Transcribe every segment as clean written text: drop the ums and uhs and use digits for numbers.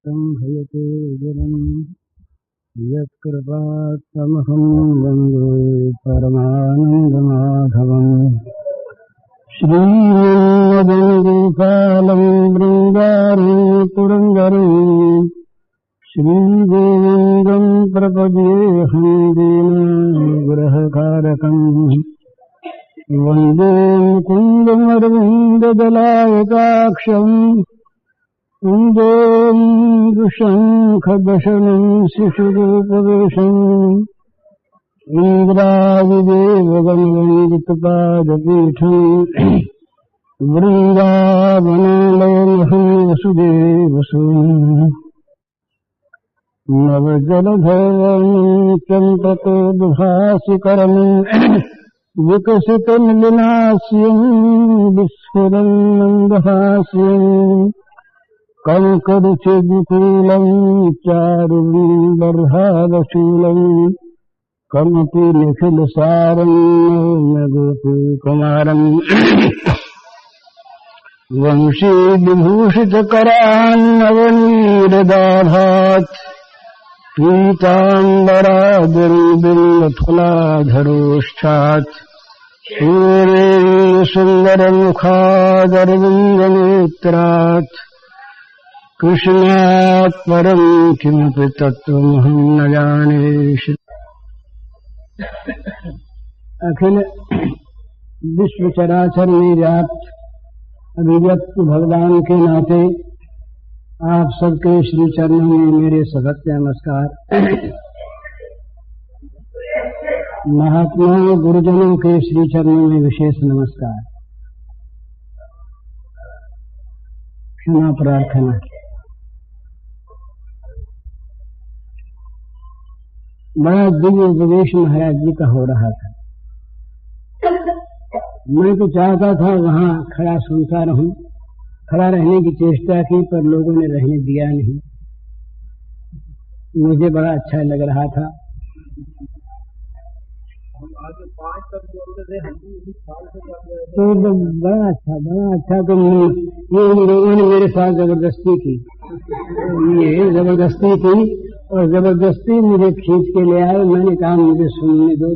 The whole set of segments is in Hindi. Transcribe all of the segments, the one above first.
संभयते गिरिं यत्कृपात्तमहं वन्दे परमानन्दमाधवम्। श्रीमदङ्गोपालं बृन्दारं पुरन्दरं श्रीगोविन्दं प्रपद्येऽहं दीनगुरहकारकम्। वन्दे मुकुन्दमरविन्ददलायताक्षम् इन्दोन्दुशङ्खदशनं शिशुरूपवेशम् इन्द्रादिदेवगणवन्दितपादपीठम् वृन्दावनालयमहं वसुदेवसूनुः। नवजलधवनं चम्पकोद्भासिकरम् विकसितनिलिनास्यं विस्फुरन्मन्दहास्यम् कङ्करुचिद्कुलं चारुवीबर्हावशूलं कमपि निखिलसारं गोपीकुमारम् वंशीविभूषितकरान्नवनीरदाभात् पीताम्बरादिर्बिल्लफलाधरोष्ठात् सूरेन्दुसुन्दरमुखादरविन्दनेत्रात् कृष्णात् परं किमपि तत्त्वमहं न जाने। अखिल विश्व चराचर में व्याप्त अभिव्यक्त भगवान के नाते आप सबके श्री चरणों में मेरे सभक्त नमस्कार। महात्माओं गुरुजनों के श्री चरणों में विशेष नमस्कार। क्षमा प्रार्थना। बड़ा दिव्य उपदेश महाराज जी का हो रहा था। मैं तो चाहता था वहां खड़ा सुनता रहूं, खड़ा रहने की चेष्टा की, पर लोगों ने रहने दिया नहीं। मुझे बड़ा अच्छा लग रहा था। तो बड़ा अच्छा तो ये लोगों ने मेरे साथ जबरदस्ती की, और जबरदस्ती मुझे खींच के ले आए। मैंने कहा मुझे सुनने दो।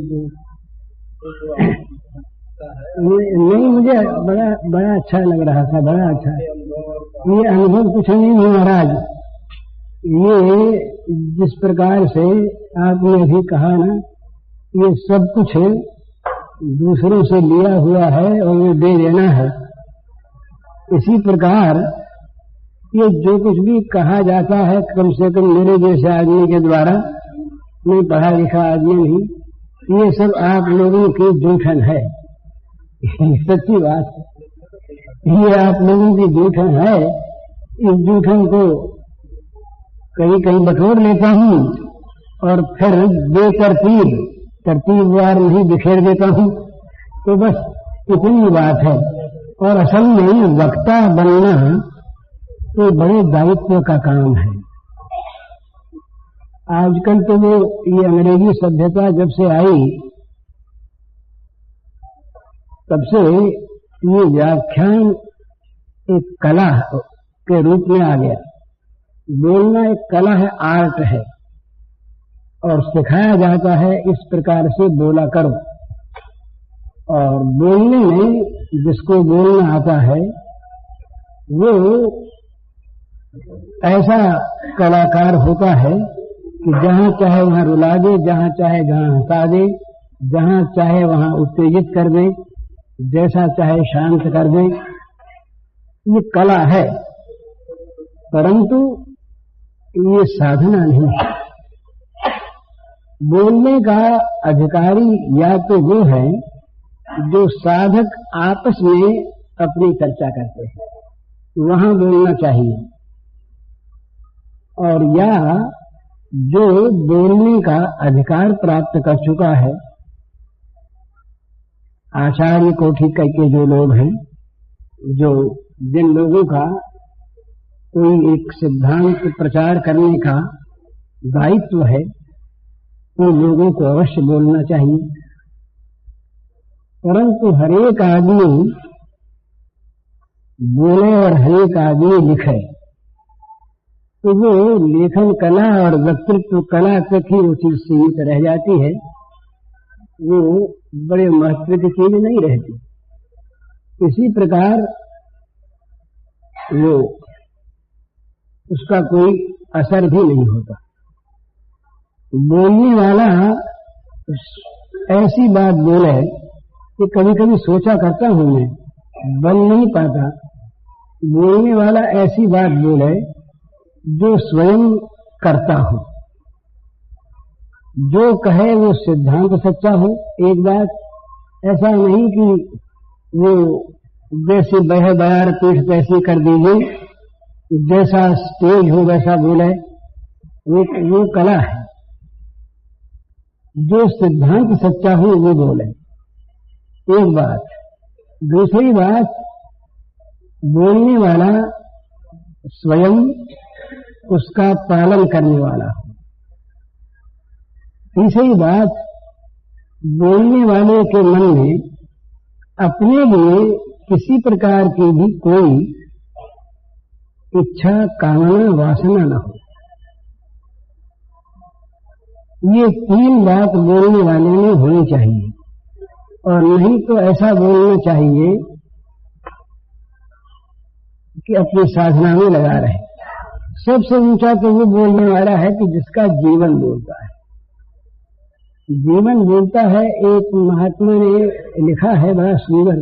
नहीं, मुझे बड़ा अच्छा लग रहा था, बड़ा अच्छा। ये अनुभव कुछ नहीं है महाराज। ये जिस प्रकार से आपने अभी कहा ना, ये सब कुछ दूसरों से लिया हुआ है और ये दे देना है। इसी प्रकार ये जो कुछ भी कहा जाता है, कम से कम मेरे जैसे आदमी के द्वारा, मैं पढ़ा लिखा आदमी नहीं, ये सब आप लोगों की जूठन है। सच्ची बात है, ये आप लोगों की जूठन है। इस जूठन को कहीं कहीं बटोर लेता हूँ और फिर तरतीबवार नहीं बिखेर देता हूँ। तो बस इतनी बात है। और असल में वक्ता बनना तो बड़े दायित्व का काम है। आजकल तो वो ये अंग्रेजी सभ्यता जब से आई, तब से ये व्याख्यान एक कला के रूप में आ गया। बोलना एक कला है, आर्ट है, और सिखाया जाता है इस प्रकार से बोला करो। और बोलने में जिसको बोलना आता है वो ऐसा कलाकार होता है कि जहां चाहे वहां रुला दे, जहां चाहे जहां हंसा दे, जहां चाहे वहां उत्तेजित कर दे, जैसा चाहे शांत कर दे। ये कला है, परंतु ये साधना नहीं है। बोलने का अधिकारी या तो वो है जो साधक आपस में अपनी चर्चा करते हैं, वहां बोलना चाहिए। और या जो बोलने का अधिकार प्राप्त कर चुका है, आचार्य कोटि के जो लोग हैं, जिन लोगों का कोई एक सिद्धांत प्रचार करने का दायित्व है, तो लोगों को अवश्य बोलना चाहिए। परंतु हरेक आदमी बोले और हरेक आदमी लिखे, तो वो लेखन कला और वक्तृत्व कला तक ही वो चीज सीमित रह जाती है, वो बड़े महत्व की चीज नहीं रहती। इसी प्रकार वो उसका कोई असर भी नहीं होता। बोलने वाला ऐसी बात बोले कि कभी कभी सोचा करता हूं मैं, बन नहीं पाता। बोलने वाला ऐसी बात बोले जो स्वयं करता हो, जो कहे वो सिद्धांत सच्चा हो। एक बात, ऐसा नहीं कि वो जैसे बह बयार पीठ तैसी कर दीजिए, जैसा स्टेज हो वैसा बोले, वो कला है। जो सिद्धांत सच्चा हो वो बोले, एक बात। दूसरी बात, बोलने वाला स्वयं उसका पालन करने वाला हो। तीसरी बात, बोलने वाले के मन में अपने लिए किसी प्रकार की भी कोई इच्छा, कामना, वासना न हो। ये तीन बात बोलने वाले में होनी चाहिए, और नहीं तो ऐसा बोलना चाहिए कि अपनी साधना में लगा रहे। सबसे ऊंचा तो वो बोलने वाला है कि जिसका जीवन बोलता है। जीवन बोलता है। एक महात्मा ने लिखा है बड़ा सुंदर,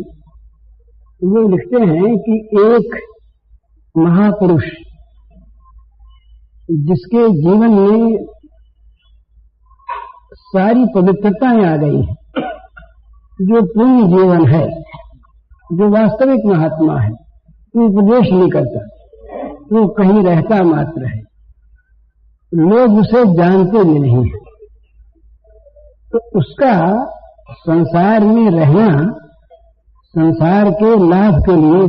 वो लिखते हैं कि एक महापुरुष जिसके जीवन में सारी पवित्रताएं आ गई हैं, जो पूर्ण जीवन है, जो वास्तविक महात्मा है, वो उपदेश नहीं करता, वो कहीं रहता मात्र है, लोग उसे जानते भी नहीं है। तो उसका संसार में रहना संसार के लाभ के लिए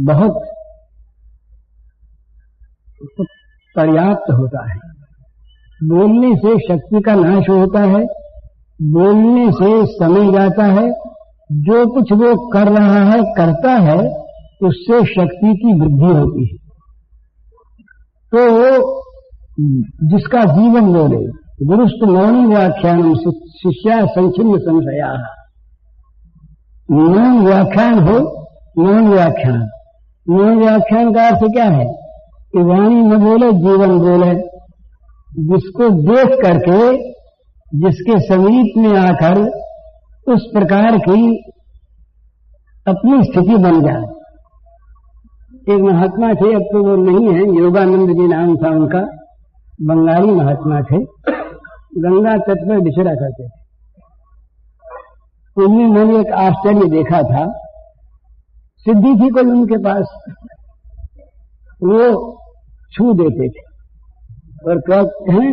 बहुत पर्याप्त होता है। बोलने से शक्ति का नाश होता है, बोलने से समय जाता है। जो कुछ वो कर रहा है, करता है, उससे शक्ति की वृद्धि होती है। तो जिसका जीवन बोले, गुरुस्त मौन व्याख्यान शिष्या संचिन्न संशया। मौन व्याख्यान हो, मौन व्याख्यान। मौन व्याख्यान का अर्थ क्या है कि वाणी न बोले, जीवन बोले। जिसको देख करके, जिसके समीप में आकर उस प्रकार की अपनी स्थिति बन जाए। एक महात्मा थे, अब तो वो नहीं है, योगानंद जी नाम था उनका, बंगाली महात्मा थे, गंगा तट पर विचरा करते थे। उनमें मैंने एक आश्चर्य देखा था। सिद्धि थी कोई उनके पास, वो छू देते थे और कहते हैं,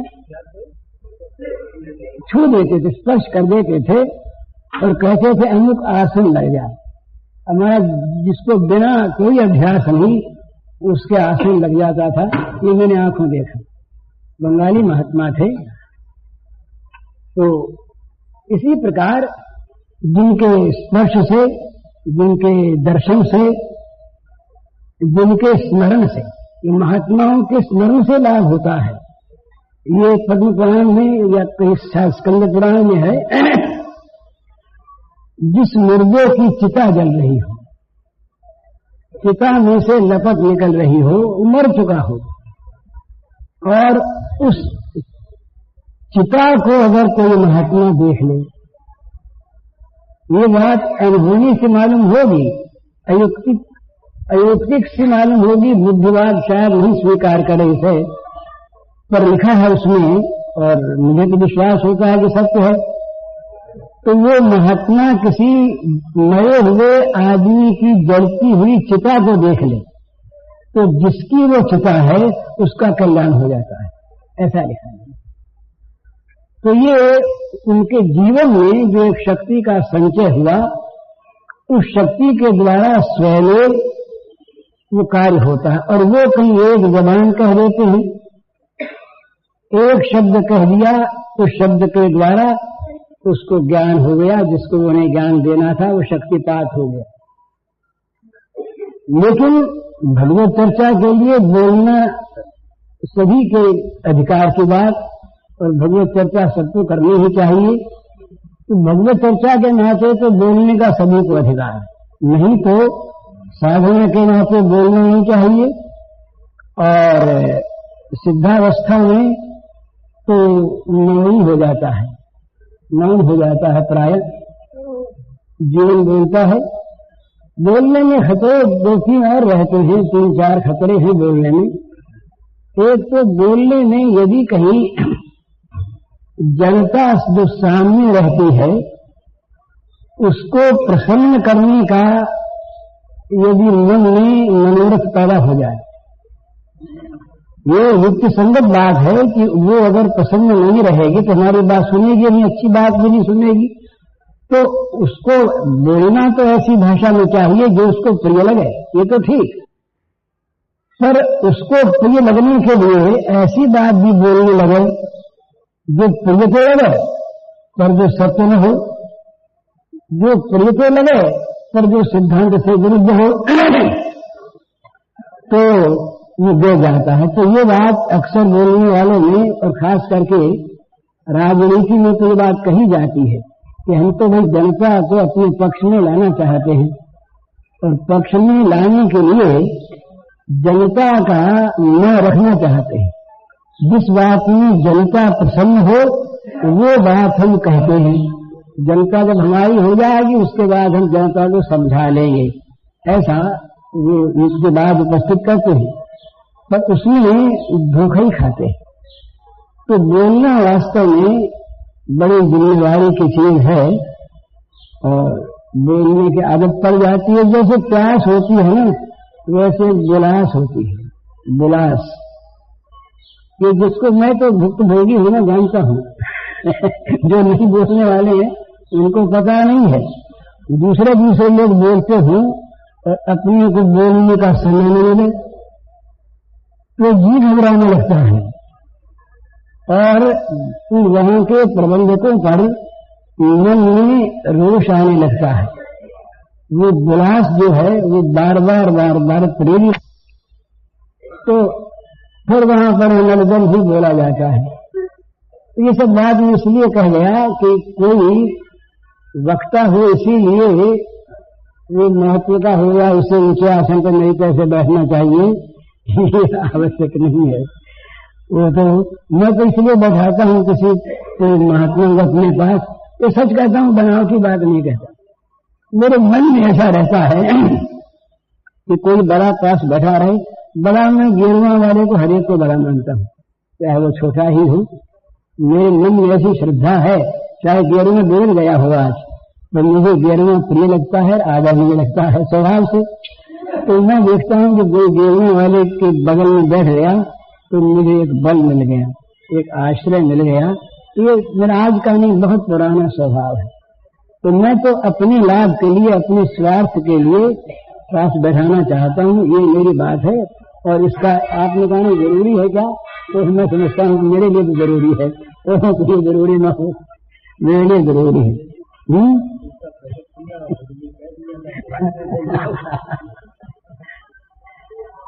छू देते थे, स्पर्श कर देते थे और कहते थे अमुक आसन लग जाए। हमारा जिसको बिना कोई अभ्यास नहीं उसके आसन लग जाता था, ये मैंने आंखों देखा। बंगाली महात्मा थे। तो इसी प्रकार जिनके स्पर्श से, जिनके दर्शन से, जिनके स्मरण से, ये महात्माओं के स्मरण से लाभ होता है। ये पद्म पुराण में या कहीं स्कंद पुराण में है, जिस मुर्दे की चिता जल रही हो, चिता में से लपट निकल रही हो, मर चुका हो, और उस चिता को अगर कोई महात्मा देख ले, ये बात अनुभूति से मालूम होगी, अयुक्तिक से मालूम होगी, बुद्धिवाद शायद नहीं स्वीकार करे इसे, पर लिखा है उसमें और मुझे तो विश्वास होता है कि सत्य है। तो वो महात्मा किसी मरे हुए आदमी की जलती हुई चिता को देख ले तो जिसकी वो चिता है उसका कल्याण हो जाता है, ऐसा लिखा है। तो ये उनके जीवन में जो एक शक्ति का संचय हुआ, उस शक्ति के द्वारा स्वयं वो कार्य होता है। और वो कहीं एक जबान कह देते हैं, एक शब्द कह दिया, उस शब्द के द्वारा उसको ज्ञान हो गया, जिसको उन्हें ज्ञान देना था वो शक्तिपात हो गया। लेकिन भगवत चर्चा के लिए बोलना सभी के अधिकार की बात, और भगवत चर्चा सबको करनी ही चाहिए। तो भगवत चर्चा के नाते तो बोलने का सभी को अधिकार है, नहीं तो साधना के नाते बोलना नहीं चाहिए। और सिद्धावस्था में तो मौन हो जाता है, मौन हो जाता है प्राय, जीवन बोलता है। बोलने में खतरे दो तीन और रहते हैं, तीन चार खतरे हैं बोलने में। एक तो बोलने में यदि कहीं जनता जो सामने रहती है उसको प्रसन्न करने का यदि मन में मनोरथ पैदा हो जाए, ये युक्ति संगत बात है कि वो अगर प्रसन्न नहीं रहेगी तो हमारी बात सुनेगी नहीं, अच्छी बात भी नहीं सुनेगी। तो उसको बोलना तो ऐसी भाषा में चाहिए जो उसको प्रिय लगे, ये तो ठीक, पर उसको प्रिय लगने के लिए ऐसी बात भी बोलने लगे जो प्रिय तो लगे पर जो सत्य न हो, जो प्रिय तो लगे पर जो सिद्धांत से विरुद्ध हो, तो ये दे जाता है। तो ये बात अक्सर बोलने वालों में और खास करके राजनीति में तो ये बात कही जाती है कि हम तो भाई जनता को अपने पक्ष में लाना चाहते हैं, और पक्ष में लाने के लिए जनता का न रखना चाहते हैं। जिस बात में जनता प्रसन्न हो वो बात हम कहते हैं। जनता जब हमारी हो जाएगी उसके बाद हम जनता को समझा लेंगे, ऐसा वो इसके बाद उपस्थित करते हैं, पर उसमें धोखा ही खाते हैं। तो बोलना वास्तव में बड़ी जिम्मेदारी की चीज है, और बोलने की आदत पड़ जाती है। जैसे प्यास होती है ना, वैसे विलास होती है, विलास। ये जिसको मैं तो भुक्तभोगी हूं ना, जानता हूं जो नहीं बोलने वाले हैं उनको पता नहीं है। दूसरे लोग बोलते हों और अपने को बोलने का समय नहीं मिले तो जी घबराने लगता है, और वहां के प्रबंधकों पर मन में रोष आने लगता है। वो विलास जो है वो बार बार प्रेरित, तो फिर वहां पर नलगम भी बोला जाता है। तो ये सब बात में इसलिए कह गया कि कोई वक्ता हो इसीलिए वो महत्व का होगा, उसे ऊंचे आसन पर नहीं कैसे बैठना चाहिए ये आवश्यक नहीं है। वो तो मैं तो इसलिए बैठाता हूँ किसी तो महात्मा को अपने पास, ये सच कहता हूँ, बनावटी बात नहीं कहता। मेरे मन में ऐसा रहता है कि कोई बड़ा पास बैठा रहे, बड़ा मैं गिरवा वाले को हरेक को बड़ा मानता हूँ, चाहे वो छोटा ही हो। मेरे मन में ऐसी श्रद्धा है, चाहे गिरवा बोल गया हो आज, तो मुझे गिरवा प्रिय लगता है, आदर मुझे लगता है स्वभाव से। तो मैं देखता हूँ कि कोई गिरने वाले के बगल में बैठ गया तो मुझे एक बल मिल गया, एक आश्रय मिल गया। ये मेरा आज का नहीं, बहुत पुराना स्वभाव है। तो मैं तो अपने लाभ के लिए, अपने स्वार्थ के लिए पास बैठाना चाहता हूँ, ये मेरी बात है। और इसका आपने कहना जरूरी है क्या, तो मैं समझता हूँ मेरे लिए तो जरूरी है, तो जरूरी ना हो, मेरे लिए जरूरी है।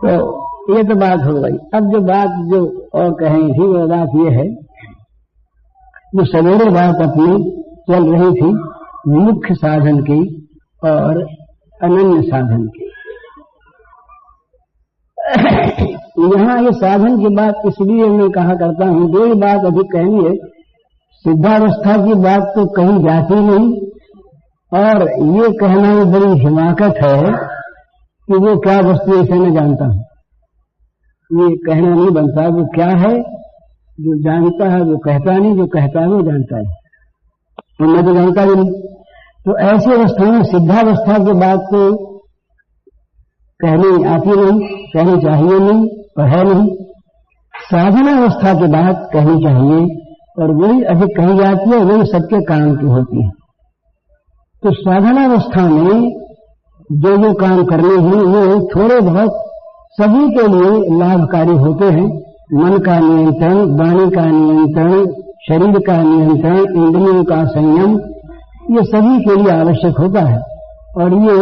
तो ये तो बात हो गई। अब जो बात जो और कहें थी वो बात ये है, जो सवेरे बात अपनी चल रही थी मुख्य साधन की और अनन्य साधन की। यहाँ ये साधन की बात इसलिए मैं कहा करता हूँ, दो ही बात अभी कहनी है। सिद्धावस्था की बात तो कहीं जाती नहीं, और ये कहना बड़ी हिमाकत है कि वो क्या वस्तु इसे मैं जानता हूँ। ये कहना नहीं बनता, वो क्या है जो जानता है वो कहता नहीं, जो कहता है वो जानता है, तो मैं तो जानता भी नहीं। तो ऐसी अवस्था में सिद्धावस्था की बात तो कहनी आती नहीं, कहनी चाहिए नहीं और है नहीं। साधनावस्था की बात कहनी चाहिए, और वही अधिक कही जाती है, वही सबके काम की होती है। तो साधनावस्था में जो जो काम करने हैं वो थोड़े बहुत सभी के लिए लाभकारी होते हैं। मन का नियंत्रण, वाणी का नियंत्रण, शरीर का नियंत्रण, इंद्रियों का संयम, ये सभी के लिए आवश्यक होता है। और ये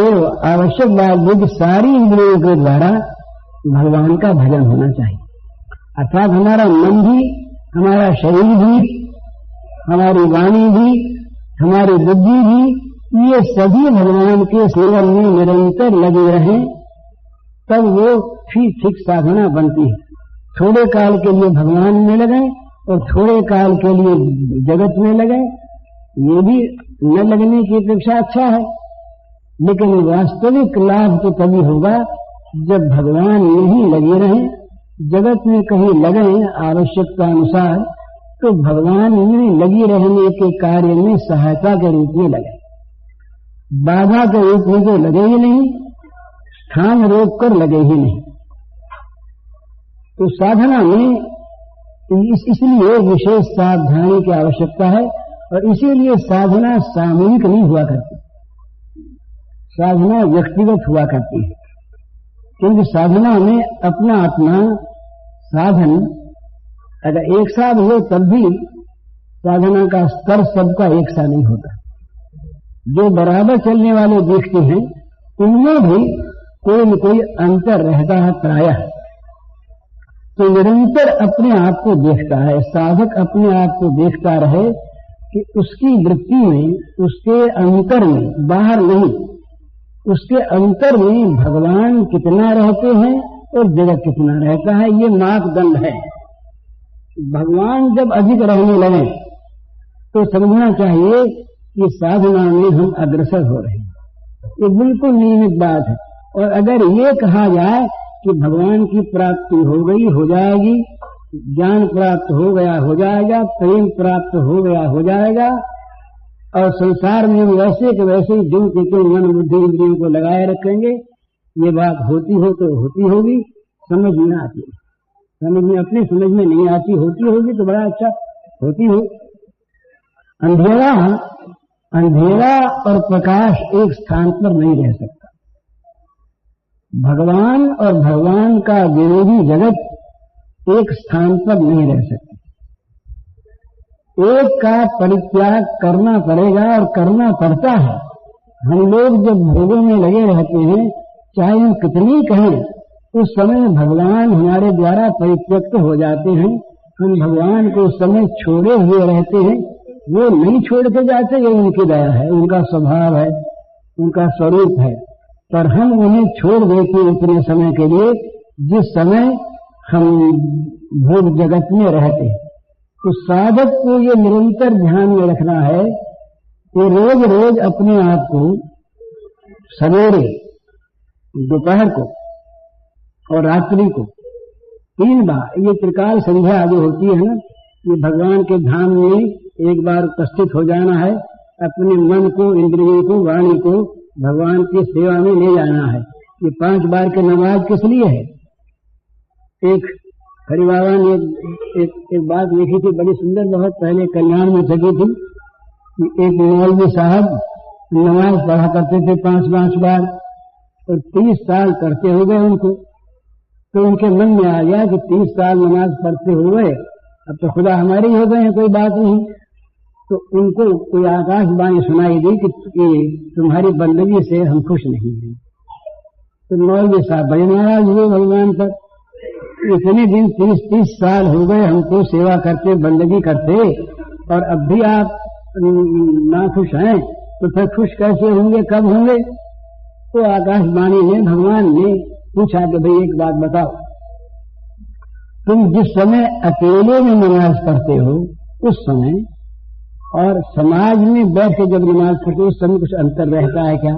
आवश्यक बात है कि सारी इंद्रियों के द्वारा भगवान का भजन होना चाहिए। अर्थात हमारा मन भी, हमारा शरीर भी, हमारी वाणी भी, हमारी बुद्धि भी, ये सभी भगवान के सेवन में निरंतर लगे रहें, तब वो ठीक साधना बनती है। थोड़े काल के लिए भगवान में लगे और थोड़े काल के लिए जगत में लगे, ये भी न लगने की अपेक्षा अच्छा है। लेकिन वास्तविक लाभ तो तभी होगा जब भगवान में ही लगे रहें, जगत में कहीं लगे आवश्यकता अनुसार, तो भगवान में लगी रहने के कार्य में सहायता के रूप में लगे, बाधा के रूप में तो लगे ही नहीं, स्थान रोक कर लगे ही नहीं। तो साधना में इसलिए विशेष सावधानी की आवश्यकता है, और इसीलिए साधना सामूहिक नहीं हुआ करती, साधना व्यक्तिगत हुआ करती है। क्योंकि साधना में अपना अपना साधन अगर एक साथ हो तब भी साधना का स्तर सबका एक सा नहीं होता। जो बराबर चलने वाले देखते हैं उनमें भी कोई न कोई अंतर रहता है प्रायः। तो निरंतर अपने आप को देखता है, साधक अपने आप को देखता रहे कि उसकी वृत्ति में, उसके अंतर में, बाहर नहीं, उसके अंतर में भगवान कितना रहते हैं और जगत कितना रहता है, ये मापदंड है। भगवान जब अधिक रहने लगे तो समझना चाहिए कि साधना में हम अग्रसर हो रहे हैं, ये बिल्कुल नियमित बात है। और अगर ये कहा जाए कि भगवान की प्राप्ति हो गई, हो जाएगी, ज्ञान प्राप्त हो गया, हो जाएगा, प्रेम प्राप्त हो गया, हो जाएगा, और संसार में वैसे के वैसे ही जो के मन बुद्धि इंद्रियों को लगाए रखेंगे, ये बात होती हो तो होती होगी, समझ में आती है, समझ में अपनी समझ में नहीं आती, होती होगी तो बड़ा अच्छा होती हो। अंधेरा और प्रकाश एक स्थान पर नहीं रह सकता। भगवान और भगवान का विरोधी जगत एक स्थान पर नहीं रह सकते। एक का परित्याग करना पड़ेगा और करना पड़ता है। हम लोग जब भोगों में लगे रहते हैं, चाहे हम कितनी कहें, उस समय भगवान हमारे द्वारा परित्यक्त हो जाते हैं। हम भगवान को उस समय छोड़े हुए रहते हैं, वो नहीं छोड़ के जाते, ये उनकी दया है, उनका स्वभाव है, उनका स्वरूप है। पर हम उन्हें छोड़ देते उतने समय के लिए जिस समय हम भोग जगत में रहते हैं। तो साधक को ये निरंतर ध्यान में रखना है कि रोज रोज अपने आप को सवेरे, दोपहर को और रात्रि को 3 बार, ये त्रिकाल संध्या जो होती है ना, ये भगवान के धाम में एक बार उपस्थित हो जाना है, अपने मन को, इंद्रियों को, वाणी को भगवान की सेवा में ले जाना है। ये 5 बार की नमाज किस लिए है? एक हरि बाबा ने एक बात लिखी थी, बड़ी सुंदर, बहुत पहले कल्याण में सकी थी, कि एक मौलवी साहब नमाज पढ़ा करते थे 5-5 बार, और 30 साल करते हो गए उनको। तो उनके मन में आ गया कि 30 साल नमाज पढ़ते हुए अब तो खुदा हमारे ही हो गए हैं, कोई बात नहीं। तो उनको कोई आकाशवाणी सुनाई दी कि तुम्हारी बंदगी से हम खुश नहीं हैं। तो मौलवी साहब बड़े नाराज हुए भगवान पर, इतने दिन 30 साल हो गए हमको सेवा करते, बंदगी करते, और अब भी आप नाखुश हैं, तो फिर खुश कैसे होंगे, कब होंगे? तो आकाशवाणी ने, भगवान ने पूछा कि भाई एक बात बताओ, तुम जिस समय अकेले में नमाज पढ़ते हो उस समय और समाज में बैठ के जब नमाज पढ़ते हो उस समय कुछ अंतर रहता है क्या?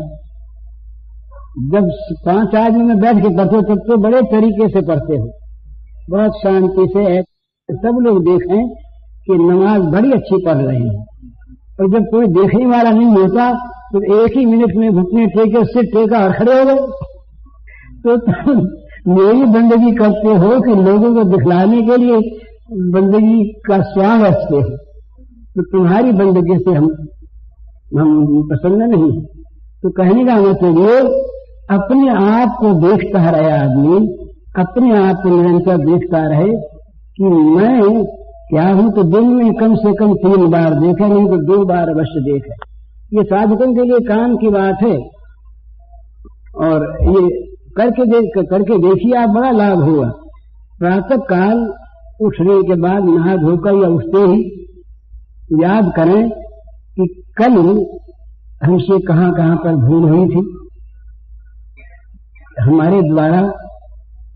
जब 5 आदमी में बैठ के पढ़ते हो तब तो बड़े तरीके से पढ़ते हो, बहुत शांति से, सब लोग देखें कि नमाज बड़ी अच्छी पढ़ रहे हैं। और जब कोई देखने वाला नहीं होता तो एक ही मिनट में घुटने टेके, सिर टेका और खड़े हो गए। तो मेरी बंदगी करते हो कि लोगों को दिखलाने के लिए बंदगी का स्वांग रखते हो, तो तुम्हारी बंदगी से हम प्रसन्न नहीं। तो कहने का मतलब ये, अपने आप को देखता रहे आदमी, अपने आप को निरंतर देखता रहे कि मैं क्या हूं। तो दिन में कम से कम 3 बार देखे, नहीं तो 2 बार अवश्य देखे। ये साधकों के लिए काम की बात है, और ये करके देखिए, आप बड़ा लाभ हुआ। प्रातः काल उठने के बाद नहा धोकर या उठते ही याद करें कि कल हमसे कहां कहां पर भूल हुई थी, हमारे द्वारा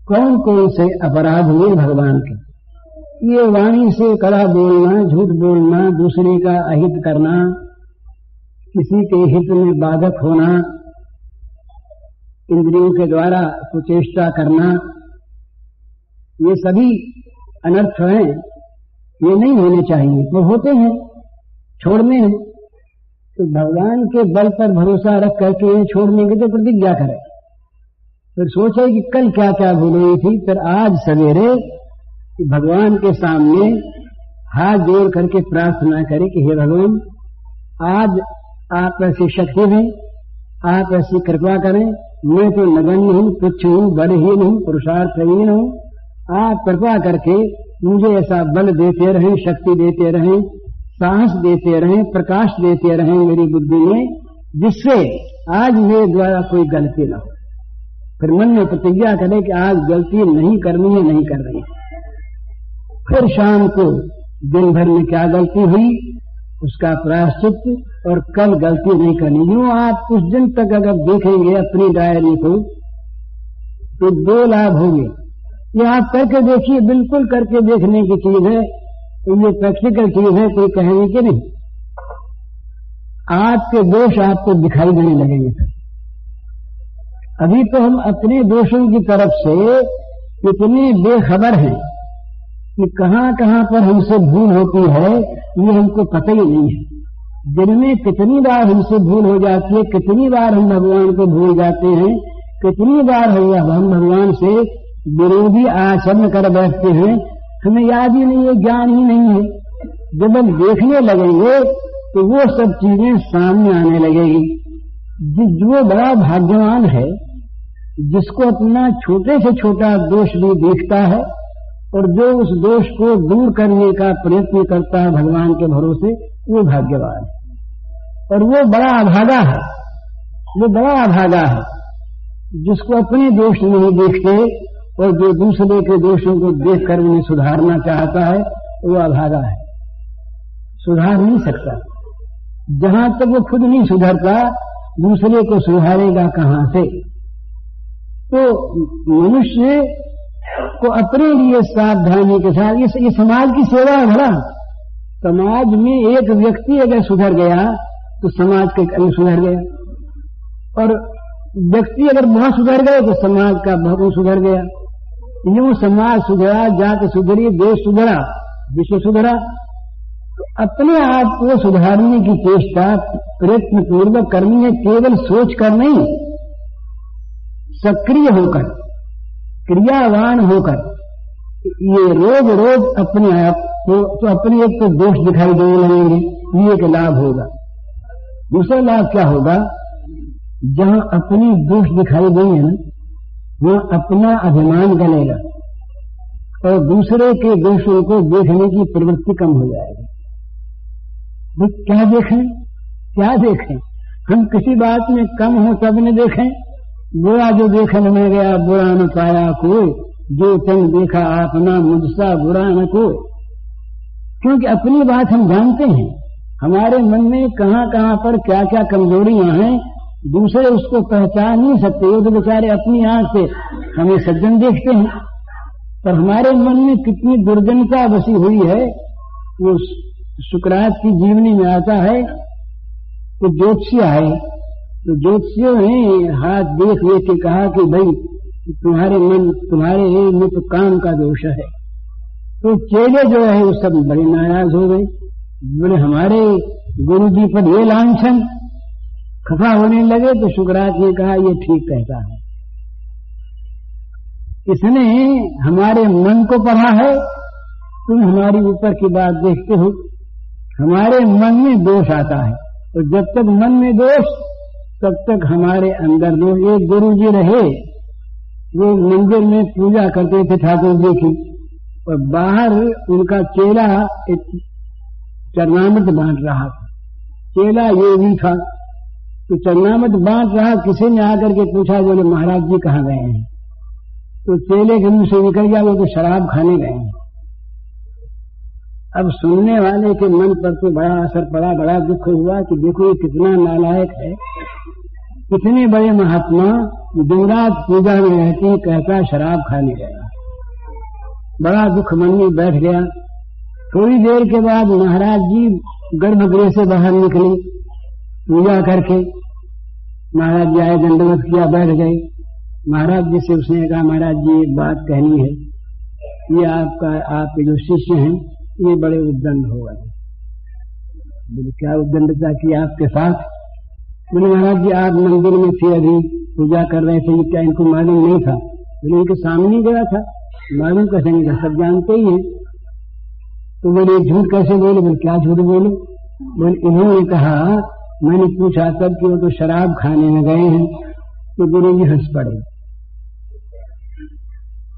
कौन कौन से अपराध हुए भगवान के। ये वाणी से कड़ा बोलना, झूठ बोलना, दूसरे का अहित करना, किसी के हित में बाधक होना, इंद्रियों के द्वारा कुचेष्टा करना, ये सभी अनर्थ हैं। ये नहीं होने चाहिए, वो होते हैं, छोड़ने हैं। तो भगवान के बल पर भरोसा रख करके छोड़ने की तो प्रतिज्ञा करें, फिर सोचे कि कल क्या क्या भूल हुई थी, फिर आज सवेरे भगवान के सामने हाथ जोड़ करके प्रार्थना करें कि हे भगवान, आज आप ऐसी शक्ति दें, आप ऐसी कृपा करें, मैं तो नगण्य हूं, तुच्छ हूं, बलहीन हूं, पुरुषार्थहीन हूं, आप कृपा करके मुझे ऐसा बल देते रहें, शक्ति देते रहें, साहस देते रहें, प्रकाश देते रहें मेरी बुद्धि में, जिससे आज मेरे द्वारा कोई गलती न हो। फिर मन में प्रतिज्ञा करें कि आज गलती नहीं करनी है, नहीं कर रही। फिर शाम को दिन भर में क्या गलती हुई उसका प्रायश्चित, और कल गलती नहीं करनी। यूं आप कुछ दिन तक अगर देखेंगे अपनी डायरी को तो 2 लाभ होंगे। ये आप करके देखिए, बिल्कुल करके देखने की चीज है, ये प्रैक्टिकल चीज है, कोई कहेंगे कि नहीं। आपके दोष आपको दिखाई देने लगेंगे। अभी तो हम अपने दोषों की तरफ से इतने बेखबर हैं कि कहां कहां पर हमसे भूल होती है ये हमको पता ही नहीं है। दिन में कितनी बार हमसे भूल हो जाती है, कितनी बार हम भगवान को भूल जाते हैं, कितनी बार हम भगवान से विरोधी आचरण कर बैठते हैं, हमें याद ही नहीं है, ज्ञान ही नहीं है। जब हम देखने लगेंगे तो वो सब चीजें सामने आने लगेगी। जो बड़ा भाग्यवान है जिसको अपना छोटे से छोटा दोष भी दिखता है और जो उस दोष को दूर करने का प्रयत्न करता है भगवान के भरोसे, वो भाग्यवान है। और वो बड़ा अभागा है, वो बड़ा अभागा है जिसको अपने दोष नहीं देखते और जो दूसरे के दोषों को देखकर उन्हें सुधारना चाहता है, वो अभागा है, सुधार नहीं सकता। जहां तक वो खुद नहीं सुधरता दूसरे को सुधारेगा कहां से। तो मनुष्य को अपने लिए सावधानी के साथ, ये समाज की सेवा है। भला समाज में एक व्यक्ति अगर सुधर गया तो समाज के अन्य सुधर गया, और व्यक्ति अगर बहुत सुधर गए तो समाज का बहुत सुधर गया। यूं समाज सुधरा, जात सुधरी, देश सुधरा, विश्व सुधरा। तो अपने आप को सुधारने की चेष्टा प्रयत्न पूर्वक करनी है, केवल सोच कर नहीं, सक्रिय होकर, क्रियावान होकर। ये रोज रोज अपने आप तो अपने एक तो दोष दिखाई देने लगेंगे, ये एक लाभ होगा। दूसरा लाभ क्या होगा, जहां अपनी दोष दिखाई देंगे ना वहां अपना अभिमान गलेगा और दूसरे के दोषों को देखने की प्रवृत्ति कम हो जाएगी। क्या देखें, क्या देखें, हम किसी बात में कम हो तब न देखें। बुरा जो देखने में गया बुरा न पाया कोई, जो तन देखा आपना मुझसा बुरा न कोई। क्योंकि अपनी बात हम जानते हैं, हमारे मन में कहां कहां पर क्या क्या कमजोरियां हैं, दूसरे उसको पहचान नहीं सकते। वो तो बेचारे अपनी आंख से हमें सज्जन देखते हैं, पर हमारे मन में कितनी दुर्जनता बसी हुई है। वो सुकरात की जीवनी में आता है तो ज्योतिषी आए, तो ज्योतिषियों ने हाथ देख ले के कहा कि भाई तुम्हारे में तो काम का दोष है। तो चेले जो है वो सब बड़े नाराज हो गए, बोले हमारे गुरु जी पर ये लांछन, खफा होने लगे। तो सुकरात ने कहा ये ठीक कहता है, इसने हमारे मन को पढ़ा है, तुम हमारी ऊपर की बात देखते हो। हमारे मन में दोष आता है, तो जब तक मन में दोष तब तक हमारे अंदर दोष। एक गुरु जी रहे, वो मंदिर में पूजा करते थे ठाकुर जी की, और बाहर उनका चेला चरणामृत बांट रहा था। चेला ये भी था, तो चरणामृत बांट रहा। किसी ने आकर के पूछा, बोले महाराज जी कहाँ गए हैं? तो चेले के मुंह से निकल गया वो तो शराब खाने गए हैं। अब सुनने वाले के मन पर तो बड़ा असर पड़ा, बड़ा दुख हुआ कि देखो ये कितना नालायक है, कितने बड़े महात्मा दिन रात पूजा में रहती, कहता शराब खाने गया। बड़ा दुख मन में बैठ गया। थोड़ी देर के बाद महाराज जी गर्भगृह से बाहर निकले पूजा करके। महाराज जी आए, दंडवत किया, बैठ गए। महाराज जी से उसने कहा, महाराज जी एक बात कहनी है, ये आपके जो शिष्य हैं ये बड़े उद्दंड हो गए। बोले क्या उद्दंडता की आपके साथ? बोले महाराज जी आप मंदिर में थे, अभी पूजा कर रहे थे, क्या इनको मालूम नहीं था? बोले इनके सामने गया था, मालूम कैसे नहीं था, सब जानते ही हैं। तो बोले झूठ कैसे बोले? बोले क्या झूठ बोले? बोले इन्होंने कहा, मैंने पूछा तब कि वो तो शराब खाने में गए हैं। तो गुरु जी हंस पड़े।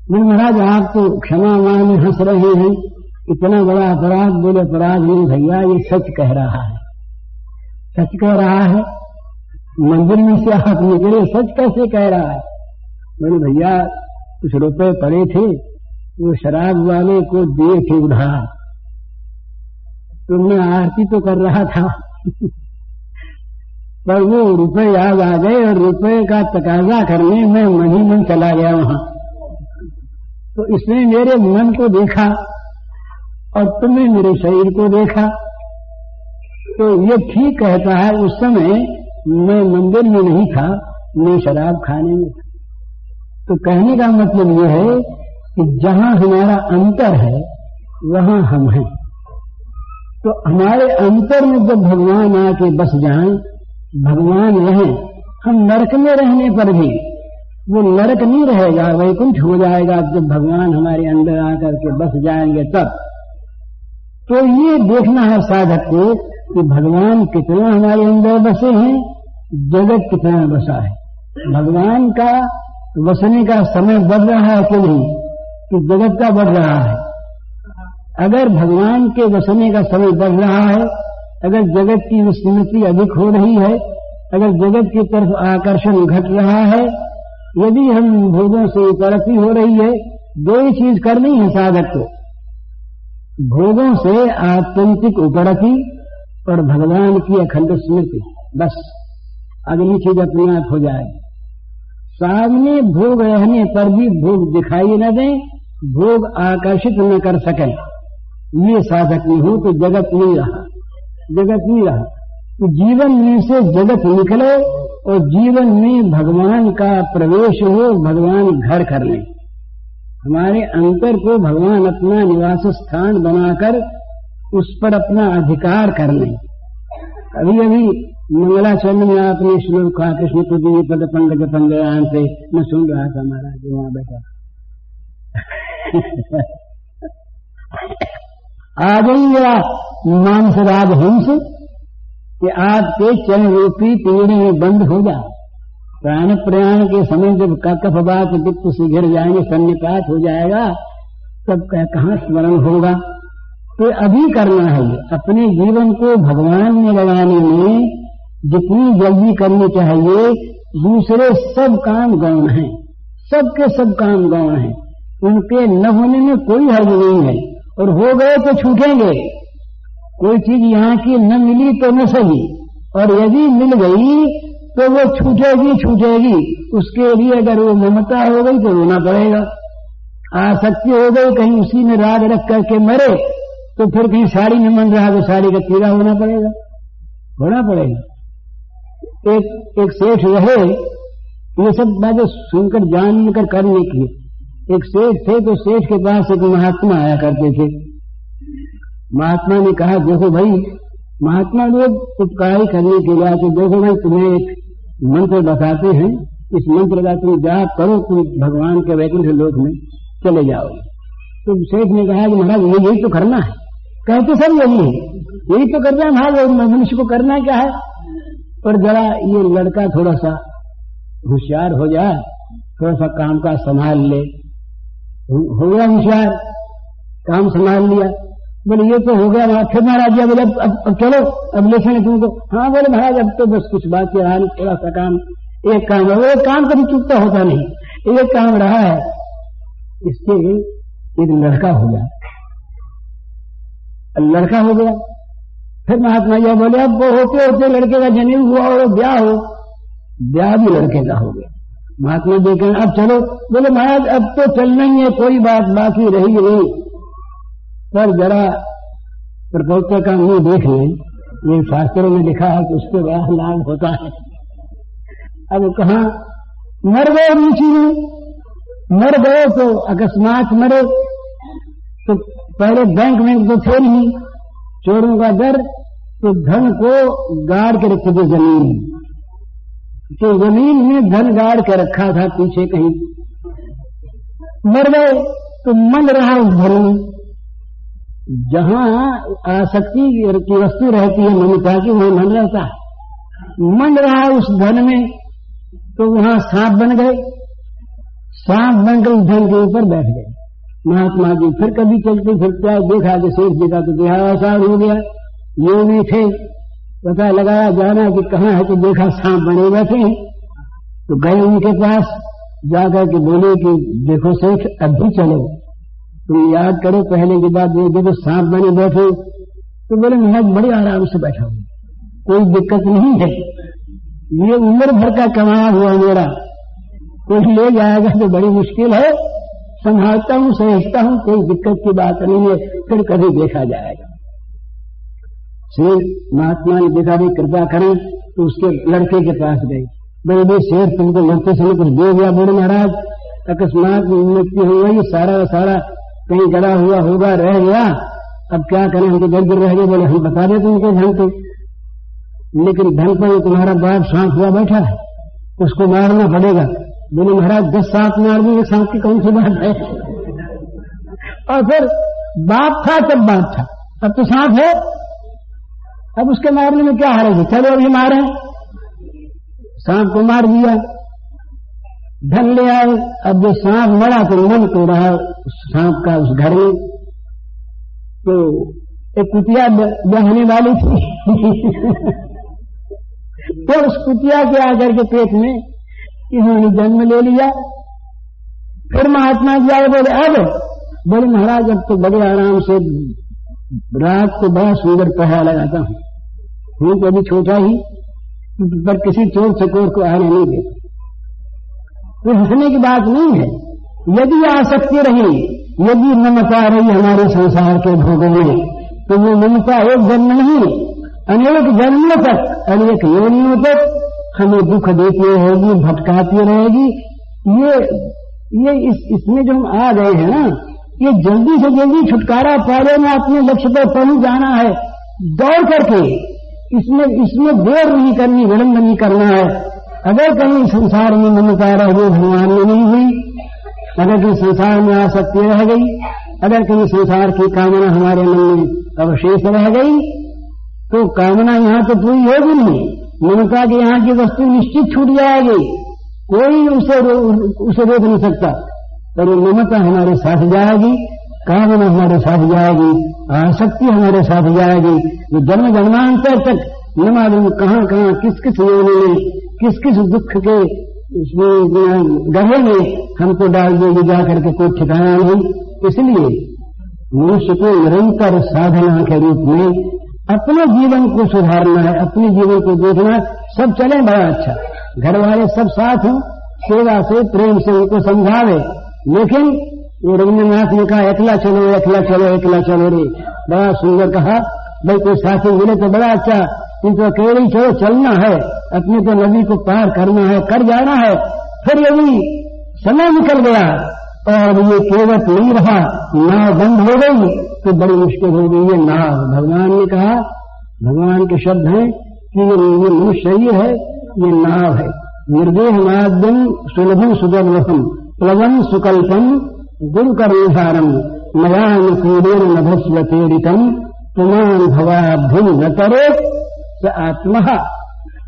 बोले महाराज आप तो क्षमा मांगे हंस रहे हैं, इतना बड़ा अपराध? बोले अपराध नहीं भैया, ये सच कह रहा है, सच कह रहा है। मंदिर में से आप निकले, सच कैसे कह रहा है? बोले भैया कुछ रुपए पड़े थे, वो शराब वाले को दिए थे उधार, तो मैं आरती तो कर रहा था पर वो रुपए याद आ गए और रुपए का तकाजा करने में मन ही मन चला गया वहां। तो इसने मेरे मन को देखा और तुमने मेरे शरीर को देखा। तो ये ठीक कहता है, उस समय मैं मंदिर में नहीं था, मैं शराब खाने में था। तो कहने का मतलब ये है कि जहां हमारा अंतर है वहां हम हैं। तो हमारे अंतर में जब भगवान आके बस जाएं, भगवान रहें, हम नरक में रहने पर भी वो नरक नहीं रहेगा, वैकुंठ हो जाएगा जब भगवान हमारे अंदर आकर के बस जाएंगे तब। तो ये देखना है साधक को कि भगवान कितना हमारे अंदर बसे हैं, जगत कितना बसा है। भगवान का बसने का समय बढ़ रहा है कि नहीं, कि जगत का बढ़ रहा है? अगर भगवान के बसने का समय बढ़ रहा है, अगर जगत की विस्मृति अधिक हो रही है, अगर जगत की तरफ आकर्षण घट रहा है, यदि हम भोगों से उपरति हो रही है, दो ही चीज करनी है साधक को, भोगों से आत्यंतिक उपरति और भगवान की अखंड स्मृति, बस अगली चीज अपने आप हो जाएगी। सामने भोग रहने पर भी भोग दिखाई न दें, भोग आकर्षित न कर सके, ये साधक नहीं हो तो जगत नहीं रहा, जगत नहीं रहा। तो जीवन में से जगत निकले और जीवन में भगवान का प्रवेश हो, भगवान घर कर ले, हमारे अंतर को भगवान अपना निवास स्थान बनाकर उस पर अपना अधिकार कर ले। अभी अभी मंगलाचरण में आपने श्लोक कहा, कृष्ण तुझे पद पंकज पंगयान से, मैं सुन रहा था महाराज वहां बैठा आ गई मांसराज हंस कि आपके चरण रूपी पीढ़ी में बंद हो जा। प्राण प्रयाण के समय जब कफ बात वित्त से घिर जाएंगे, सन्निपात हो जाएगा, तब कहाँ स्मरण होगा? तो अभी करना है, अपने जीवन को भगवान में लगाने में जितनी जल्दी करनी चाहिए। दूसरे सब काम गौण हैं, सबके सब काम गौण हैं, उनके न होने में कोई हर्ज नहीं है, और हो गए तो छूटेंगे। कोई चीज यहाँ की न मिली तो न सही, और यदि मिल गई तो वो छूटेगी छूटेगी। उसके लिए अगर वो ममता हो गई तो रोना पड़ेगा, आसक्ति हो गई कहीं उसी में राग रख करके मरे तो फिर कहीं साड़ी में मन रहा तो साड़ी का तीरा होना पड़ेगा, होना पड़ेगा। एक सेठ रहे, ये सब बातें सुनकर जानकर करने की। एक सेठ थे, तो सेठ के पास एक महात्मा आया करते थे। महात्मा ने कहा, देखो भाई, महात्मा लोग उपकारी करने के लिए आते, देखो भाई तुम्हें एक मंत्र बताते हैं, इस मंत्र का तुम जाप करो, तुम भगवान के वैकुंठ लोक में चले जाओगे। तो सेठ ने कहा कि महाराज यही तो करना है। कहते सब यही है, यही तो करना है महाराज, मनुष्य को करना क्या है? पर जरा ये लड़का थोड़ा सा होशियार हो जाए, थोड़ा सा काम का संभाल ले। हो गया होशियार, काम संभाल लिया, बोले ये तो हो गया महाराज। फिर महाराज जी बोले अब चलो, अब लेसन तुमको। हाँ बोले महाराज अब तो बस कुछ बात रहा नहीं, थोड़ा सा काम, एक काम है, वो एक काम कभी चुकता होता नहीं, एक काम रहा है। इसके एक लड़का हो गया, लड़का हो गया। फिर महात्मा जी बोले अब वो होते होते लड़के का जन्म हुआ और ब्याह हो, ब्याह भी लड़के का हो गया। महात्मा जी कहें अब चलो, बोले महाराज अब तो चलना ही है, कोई बात बाकी रही नहीं, पर जरा प्रपोजल का मुंह देख लें, ये शास्त्रों में लिखा है कि उसके बड़ा लाभ होता है। अब कहा मर गए ऋषि में, मर गए तो अकस्मात मरे, तो पहले बैंक में तो थे नहीं, चोरों का डर, तो धन को गाड़ के रखे थे जमीन, तो जमीन में धन गाड़ के रखा था पीछे कहीं, मर गए तो मन रहा उस धन में। जहां आसक्ति की वस्तु रहती है ममता की, वहां मन रहता है। मन रहा उस धन में, तो वहां सांप बन गए, सांप बनकर उस धन के ऊपर बैठ गए। महात्मा जी फिर कभी चलते फिरते देखा कि शेष जगह तो देहावसार हो गया, ये भी थे, पता लगाया जाना कि कहाँ है, तो देखा सांप बने बैठे हैं। तो गए उनके पास, जाकर के बोले कि देखो शेख अब भी चलो, तुम याद करो पहले की बात, देखो सांप बने बैठे। तो बोले महाराज बड़े आराम से बैठा हूं, कोई दिक्कत नहीं है, ये उम्र भर का कमाया हुआ मेरा, कोई ले जाएगा तो बड़ी मुश्किल है, संभालता हूं, समझता हूं, कोई दिक्कत की बात नहीं है, फिर कभी देखा जाएगा। शेर महात्मा ने देखा भाई कृपा करें, तो उसके लड़के के पास गए, बोले भाई शेर तुमको लड़ते समय कुछ दे गया? बोले महाराज अकस्मात मृत्यु हो गई, सारा सारा कहीं गड़ा हुआ होगा, रह गया, अब क्या करें, हमको दर्द रह गए। बोले हम बता देते उनको धन को, लेकिन धन पर तुम्हारा बाप सांप हुआ बैठा है, उसको मारना पड़ेगा। बोले महाराज 10 सांप मार देंगे, सांप की कौन सी बात है? और फिर बाप था तब बाप था, अब तो सांप है, अब उसके मारने में क्या हारेगी, चलो अभी मारे। सांप को मार दिया, धन ले आए। अब जो सांप मरा तो मन तो रहा सांप का उस घर में, तो एक कुतिया बहने वाली थी तो उस कुतिया के आकर के पेट में इन्होंने जन्म ले लिया। फिर महात्मा जी आए, बोले अब, बोले महाराज अब तो बड़े आराम से रात को बड़ा सुंदर पहरा लगाता हूं तो अभी छोटा ही, पर किसी चोर चकोर को आने नहीं देता। तो हंसने की बात नहीं है, यदि आसक्ति रही, यदि ममता रही हमारे संसार के भोगों में, तो वो ममता एक जन्म नहीं, अनेक जन्मों तक, अनेक योनियों तक हमें दुख देती रहेगी, भटकाती रहेगी। ये इसमें जो हम आ गए हैं ना, ये जल्दी से जल्दी छुटकारा पा लेना, अपने लक्ष्य पर पहुंच जाना है दौड़ करके, इसमें देर नहीं करनी, विलंब नहीं करना है। अगर कहीं संसार में ममता रह गई, भगवान में नहीं हुई, अगर कहीं संसार में आसक्ति रह गई, अगर कहीं संसार की कामना हमारे मन में अवशेष रह गई, तो कामना यहाँ तो पूरी होगी नहीं, ममता के यहाँ की वस्तु निश्चित छूट जाएगी, कोई उसे रोक नहीं सकता। पर वो ममता हमारे साथ जाएगी, कामना हमारे साथ जाएगी, आसक्ति हमारे साथ जाएगी, जो जन्म जन्मांतर तक न मालूम कहाँ कहाँ किस किस योनि में, किस किस दुख के गहरे में हमको डाल देगी जाकर के, कोई ठिकाना नहीं। इसलिए मनुष्य को निरंतर साधना के रूप में अपने जीवन को सुधारना है, अपने जीवन को देखना। सब चले बड़ा अच्छा, घर वाले सब साथ हों, सेवा से प्रेम से उनको समझावे, लेकिन वो रविन्द्रनाथ ने कहा एकला चलो एकला चलो एकला चलो रे, बड़ा सुंदर कहा, भाई कोई साथी मिले तो बड़ा अच्छा, किंतु अकेले ही चलो, चलना है, अपने को नदी को पार करना है, कर जाना है। फिर यदि समय निकल गया और ये केवट नहीं रहा, नाव बंद हो गई, तो बड़ी मुश्किल हो गई। ये नाव, भगवान ने कहा, भगवान के शब्द हैं कि ये मनुष्य ही है, ये नाव है। निर्देह माद्यम सुलभम सुगर्वहम प्लवन सुकल्पम गुरु कर्णधारम मयान कूडेर नभस्वतेरितम तुमान भवाभ्युम न तरे स आत्मा।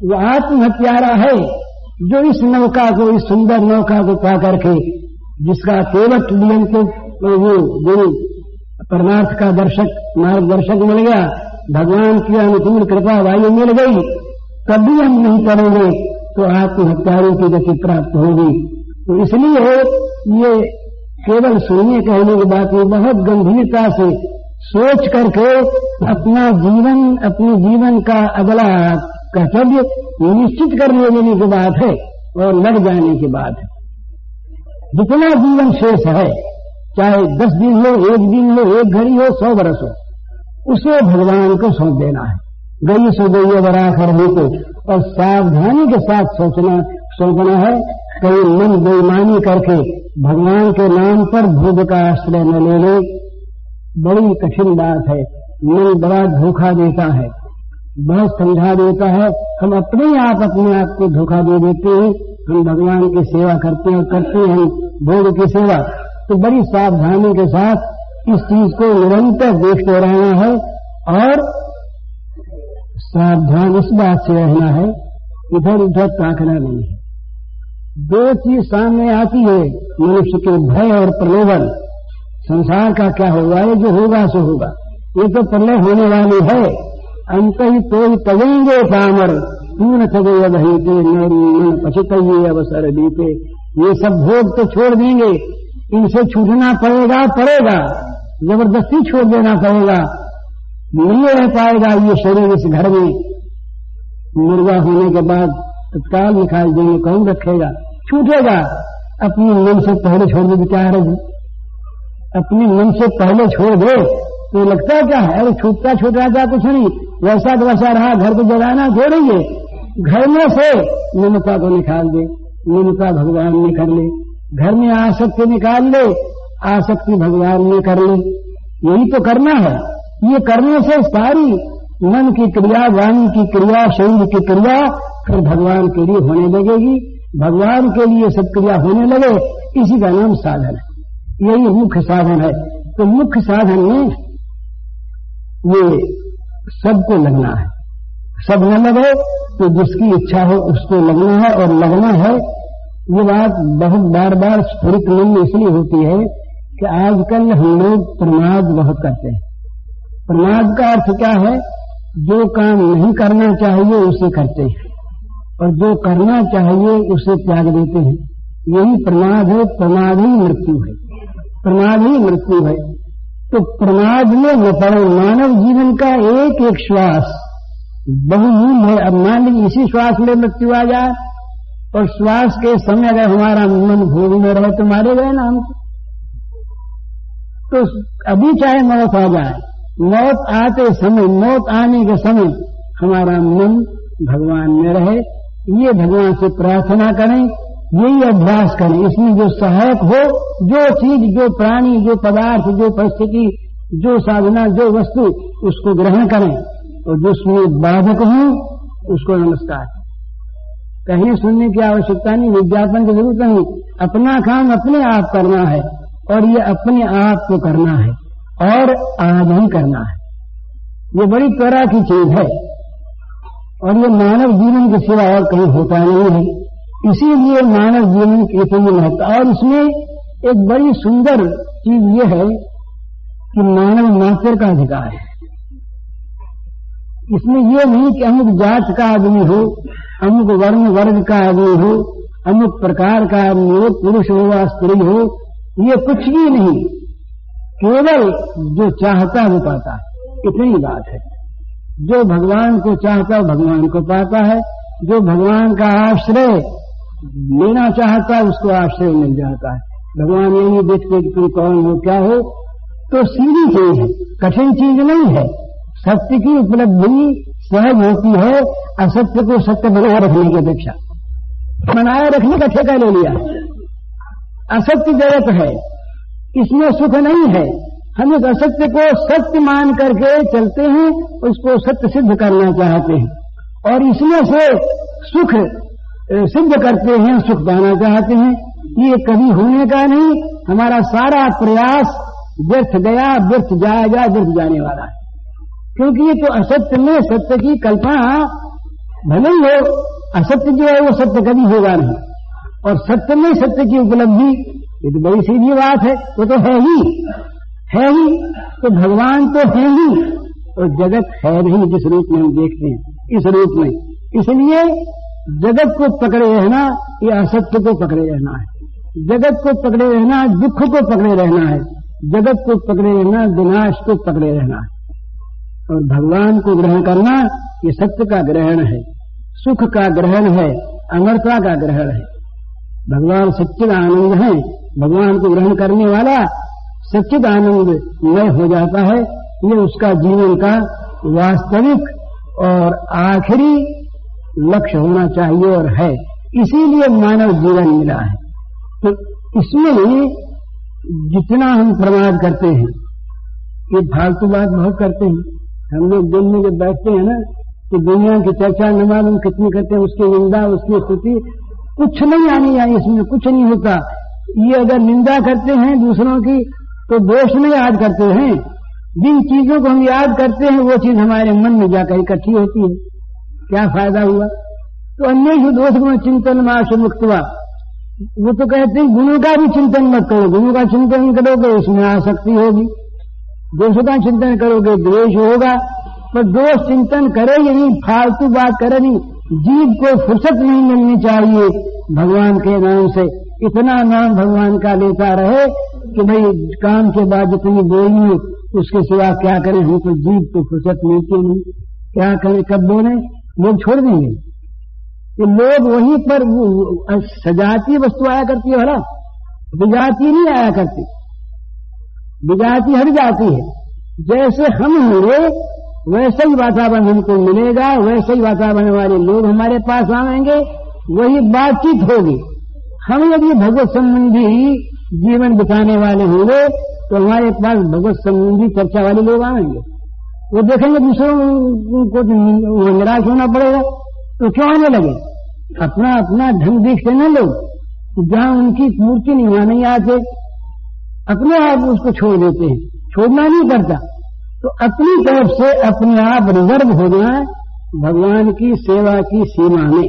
वो आत्म हत्यारा है जो इस नौका को, इस सुंदर नौका को पा करके, जिसका केवट नियम को वो गुरु परमार्थ का दर्शक मार्गदर्शक मिल गया, भगवान की अनुकूल कृपा वायु मिल गई, कभी हम नहीं करेंगे तो आत्महत्यारों की गति प्राप्त होगी। तो इसलिए ये केवल सुनने कहने की बात में बहुत गंभीरता से सोच करके अपना जीवन, अपने जीवन का अगला कर्तव्य निश्चित कर लेने की बात है और लग जाने की बात है। जितना जीवन शेष है, चाहे 10 दिन हो, 1 दिन हो, 1 घड़ी हो, 100 बरस हो, उसे भगवान को सौंप देना है। गई सो गई बराखर हो को, और सावधानी के साथ सौंपना है। कहीं मन बेईमानी करके भगवान के नाम पर भोग का आश्रय न ले ले, बड़ी कठिन बात है। मन बड़ा धोखा देता है, बहुत समझा देता है। हम अपने आप को धोखा दे देते हैं। हम भगवान की सेवा करते हैं और करते हैं भोग की सेवा, तो बड़ी सावधानी के साथ इस चीज को निरंतर देखते रहना है और सावधान इस बात से रहना है, इधर उधर ताकना नहीं है। 2 चीज सामने आती है मनुष्य के, भय और प्रलोभन। संसार का क्या होगा, ये जो होगा सो होगा, ये तो प्रलय होने वाली है। अंत ही तो ही तजेंगे पामर, पूर्ण थगे बहीते, मन पछितइये अवसर बीते। ये सब भोग तो छोड़ देंगे, इनसे छूटना पड़ेगा, जबरदस्ती छोड़ देना पड़ेगा। नहीं रह पाएगा ये शरीर इस घर में। मुर्गा होने के बाद तत्काल निकाल देंगे, कौन रखेगा, छूटेगा। अपनी मन से पहले छोड़ दे विचार, अपनी मन से पहले छोड़ दे तो लगता क्या है, अरे छूटता क्या कुछ नहीं, वैसा तो वैसा रहा, घर को जगाना छोड़ेंगे। घर में से ममता को निकाल दे, ममता भगवान में कर ले। घर में आसक्ति निकाल ले, आसक्ति भगवान में कर ले। यही तो करना है। ये करने से सारी मन की क्रिया, वाणी की क्रिया, शरीर की क्रिया फिर भगवान के लिए होने लगेगी। भगवान के लिए सब क्रिया होने लगे, इसी का नाम साधन है। यही मुख्य साधन है। तो मुख्य साधन में ये सबको लगना है। सब न लगे तो जिसकी इच्छा हो उसको लगना है, और लगना है। ये बात बहुत बार स्फुरित मन में इसलिए होती है कि आजकल हम लोग प्रमाद बहुत करते हैं। प्रमाद का अर्थ क्या है, जो काम नहीं करना चाहिए उसे करते हैं और जो करना चाहिए उसे त्याग देते हैं। यही प्रमाद है। प्रमाद ही मृत्यु है, प्रमाद ही मृत्यु है। तो प्रमाद में न पड़े। मानव जीवन का एक एक श्वास बहुमूल्य है। अब मान लीजिए इसी श्वास में मृत्यु आ जाए और श्वास के समय अगर हमारा मन भोग में रहे तो मारे गए ना हम। तो अभी चाहे मौत आ जाए, मौत आते समय, मौत आने के समय हमारा मन भगवान में रहे, ये भगवान से प्रार्थना करें, यही अभ्यास करें। इसमें जो सहायक हो, जो चीज, जो प्राणी, जो पदार्थ, जो परिस्थिति, जो साधना, जो वस्तु, उसको ग्रहण करें, और जो उसमें बाधक हो उसको नमस्कार। कहीं सुनने की आवश्यकता नहीं, विज्ञापन की जरूरत नहीं। अपना काम अपने आप करना है, और ये अपने आप को करना है, और आज ही करना है। ये बड़ी तरह की चीज है, और ये मानव जीवन के सिवा और कहीं होता नहीं है। इसीलिए मानव जीवन की इतनी महत्व। और इसमें एक बड़ी सुंदर चीज ये है कि मानव मात्र का अधिकार है। इसमें ये नहीं कि अमुक जात का आदमी हो, अमुक वर्ण वर्ग का आदमी हो, अमुक प्रकार का आदमी हो, पुरुष हो या स्त्री हो, ये कुछ भी नहीं। केवल जो चाहता है वो पाता है, इतनी बात है। जो भगवान को चाहता है भगवान को पाता है। जो भगवान का आश्रय लेना चाहता है उसको आश्रय मिल जाता है। भगवान ये नहीं देखते कि तुम कौन हो, क्या हो। तो सीधी चीज है, कठिन चीज नहीं है। सत्य की उपलब्धि सहज होती है, असत्य को सत्य बनाए रखने की अपेक्षा। बनाए रखने का ठेका ले लिया। असत्य जगत है, इसमें सुख नहीं है। हम इस असत्य को सत्य मान करके चलते हैं, उसको सत्य सिद्ध करना चाहते हैं, और इसमें से सुख सिद्ध करते हैं, सुख पाना चाहते हैं। ये कभी होने का नहीं। हमारा सारा प्रयास व्यर्थ गया, व्यर्थ जाएगा, व्यर्थ जाने वाला है। क्योंकि ये तो असत्य में सत्य की कल्पना भले ही हो, असत्य जो है वो सत्य कभी होगा नहीं, और सत्य में सत्य की उपलब्धि ये तो बड़ी सीधी बात है। वो तो है ही, है ही। तो भगवान तो है ही, और जगत है नहीं जिस रूप में हम देखते हैं, इस रूप में। इसलिए जगत को पकड़े रहना ये असत्य को पकड़े रहना है, जगत को पकड़े रहना दुख को पकड़े रहना है। जगत को पकड़े रहना विनाश को पकड़े रहना है। और भगवान को ग्रहण करना ये सत्य का ग्रहण है, सुख का ग्रहण है, अमरता का ग्रहण है। भगवान सच्चिद आनंद है। भगवान को ग्रहण करने वाला सच्चिद आनंदमय हो जाता है। ये उसका जीवन का वास्तविक और आखिरी लक्ष्य होना चाहिए और है। इसीलिए मानव जीवन मिला है। तो इसमें जितना हम प्रमाद करते हैं, ये फालतू बात बहुत करते हैं। हम लोग दिन में जब बैठते हैं ना तो दुनिया की चर्चा न मालूम कितनी करते हैं, उसकी निंदा, उसकी स्तुति, कुछ नहीं आनी चाहिए, इसमें कुछ नहीं होता। ये अगर निंदा करते हैं दूसरों की तो दोष नहीं याद करते हैं। जिन चीजों को हम याद करते हैं वो चीज हमारे मन में जाकर इकट्ठी होती है। क्या फायदा हुआ? तो अन्य दोष गुण चिंतन माश मुक्तवा, वो तो कहते हैं गुणों का भी चिंतन मत करो। गुणों का चिंतन करोगे उसमें आसक्ति होगी, दोषों का चिंतन करोगे द्वेष होगा। पर दोष चिंतन करे नहीं, फालतू बात करे नहीं। जीव को फुर्सत नहीं मिलनी चाहिए भगवान के नाम से। इतना नाम भगवान का लेता रहे कि भाई काम के बाद जितनी बोली उसके सिवा क्या करें। हम तो जीव को फुर्सत मिलती नहीं, क्या करें, कब बोले, लोग छोड़ देंगे। ये लोग वहीं पर सजातीय वस्तु आया करती है, हरा विजातीय नहीं आया करती। विजातीय हट जाती है। जैसे हम होंगे वैसे ही वातावरण हमको मिलेगा, वैसे ही वातावरण वाले लोग हमारे पास आएंगे, वही बातचीत होगी। हम यदि भगवत संबंधी जीवन बिताने वाले होंगे तो हमारे पास भगवत संबंधी चर्चा वाले लोग आएंगे। वो देखेंगे दूसरों को निराश होना पड़ेगा तो क्यों आने लगे? अपना अपना ढंग देखते ना लोग। जहां उनकी मूर्ति नहीं वहां नहीं आते, अपने आप उसको छोड़ देते हैं। छोड़ना नहीं पड़ता। तो अपनी तरफ से अपने आप रिजर्व हो जाए भगवान की सेवा की सीमा में,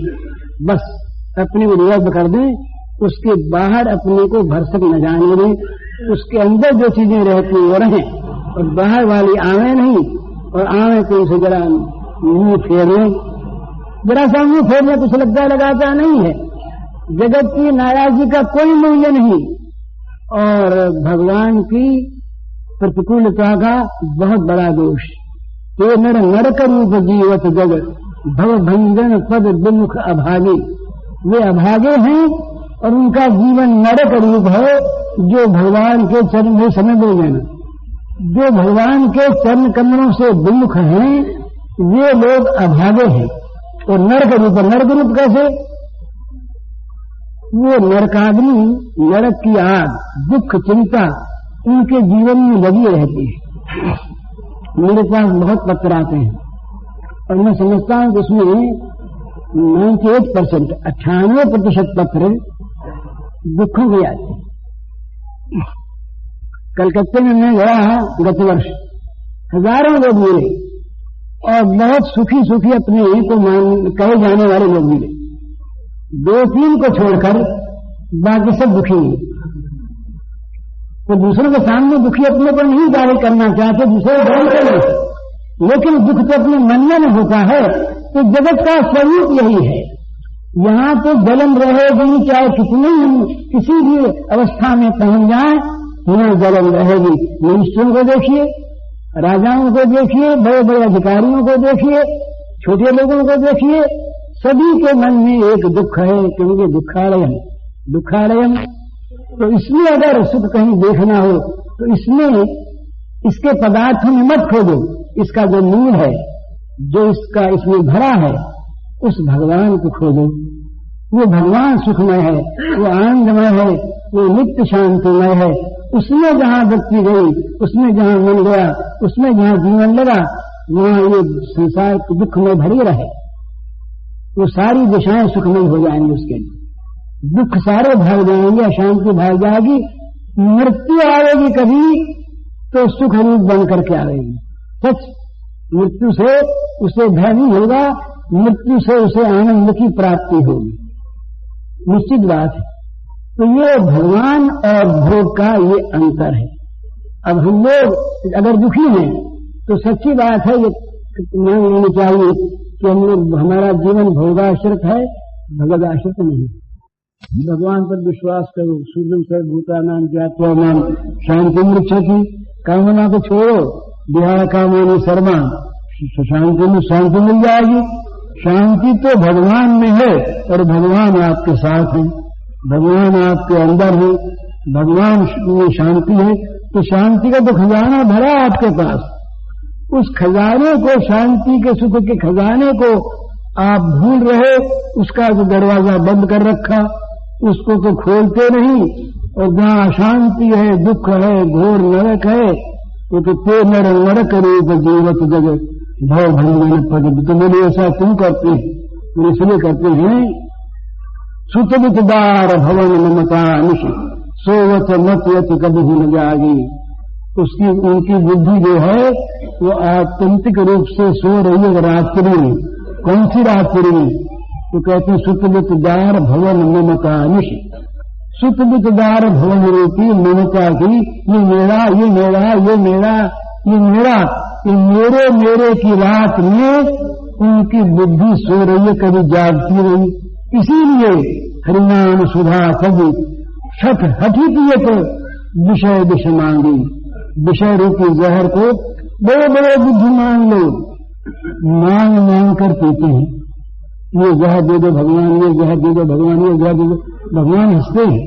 बस अपने को रिजर्व कर दें। उसके बाहर अपने को भरसक न जाने दें। उसके अंदर जो चीजें रहती वो रहें और बाहर वाली आवे नहीं। और आवे तो उसे जरा मुंह फेर लें, जरा सा मुंह फेरने कुछ लगता लगाता नहीं है। जगत की नाराजगी का कोई मूल्य नहीं और भगवान की प्रतिकूलता का बहुत बड़ा दोष। ये नर नरक रूप जीवत जगत भव भंजन पद विमुख अभागे। वे अभागे हैं और उनका जीवन नरक रूप है। जो भगवान के चरण में समय दे जाना, जो भगवान के चरण कमलों से विमुख हैं वे लोग अभागे हैं। और नरक रूप कैसे? वो नरकाग्नि, नरक की आग, दुख चिंता उनके जीवन में लगी रहती है। मेरे पास बहुत पत्र आते हैं और मैं समझता हूं कि उसमें 98%, 98% पत्र दुखों के आते हैं। कलकत्ते में मैं गया गत वर्ष, हजारों लोग मिले और बहुत सुखी सुखी अपने को कहे जाने वाले लोग मिले। 2-3 को छोड़कर बाकी सब दुखी हैं। तो दूसरों के सामने दुखी अपने को नहीं जाहिर करना चाहते, दूसरे ध्यान करें, लेकिन दुख तो अपने मन में होता है। तो जगत का स्वरूप यही है। यहाँ तो जलन रहेगी, चाहे कितनी किसी भी अवस्था में पहुंच जाए, यहाँ जलन रहेगी। मिनिस्टरों को देखिए, राजाओं को देखिए, बड़े बड़े अधिकारियों को देखिए, छोटे लोगों को देखिए, सभी के मन में एक दुख है, क्योंकि दुखालयम। तो इसमें अगर सुख कहीं देखना हो तो इसमें इसके पदार्थों में मत खोजो। इसका जो मूल है, जो इसका इसमें भरा है, उस भगवान को खोजो। वो भगवान सुखमय है, वो आनंदमय है, वो नित्य शांतिमय है। उसमें जहां व्यक्ति गई, उसमें जहां मन गया, उसमें जहां जीवन लगा, वहां ये संसार दुख में भरी रहे। वो सारी दिशाएं सुखमय हो जाएंगी, उसके लिए दुख सारे भाग जाएंगे, अशांति भाग जाएगी। मृत्यु आएगी कभी तो सुख रूप बन करके आएगी। सच, मृत्यु से उसे भय नहीं होगा, मृत्यु से उसे आनंद की प्राप्ति होगी, निश्चित बात है। तो ये भगवान और भोग का ये अंतर है। अब हम लोग अगर दुखी हैं तो सच्ची बात है, ये मान लेनी चाहिए कि हम लोग, हमारा जीवन भोगाश्रित है, भगवदाश्रित नहीं। भगवान पर विश्वास करो। सूर्य सर्वभूतानां ज्ञात्वा मां शांतिं पृच्छति। कामना को छोड़ो, विहार कामोनि सर्वां, शांति में शांति मिल जाएगी। शांति तो भगवान में है और भगवान आपके साथ है, भगवान आपके अंदर है, भगवान में शांति है। तो शांति का तो खजाना भरा आपके पास, उस खजाने को, शांति के सुख के खजाने को आप भूल रहे। उसका जो दरवाजा बंद कर रखा, उसको तो खोलते नहीं। और जहाँ अशांति है, दुख है, घोर नरक है, तो ते नर नरक रूप जीवत जगत भव भंजन पद। तो बोले ऐसा क्यों करते हैं? तो इसलिए करते हैं, सुतवितदार भवन ममता निश सोवत मत यत कभी न जागी। उसकी उनकी बुद्धि जो है वो आत्यंतिक रूप से सो रही है रात्रि में। कौन सी रात्रि में? तो कहते हैं सुतवितदार भवन ममता निश। सुतवितदार भवन रूपी ममता की, ये मेरा, ये मेरा, ये मेरा, ये मेरा, ये मेरे मेरे की रात में उनकी बुद्धि सो रही है, कभी जागती नहीं। इसीलिए हरिनाम सुधा कभी छठ हठी पिए तो विषय विष मांगी। विषय रूपी जहर को बड़े बड़े बुद्धिमान लोग मांग मांग कर पीते हैं। ये जहर दे दो भगवान, ये जहर दे दो भगवान, ये जहर दे दो भगवान। हंसते हैं,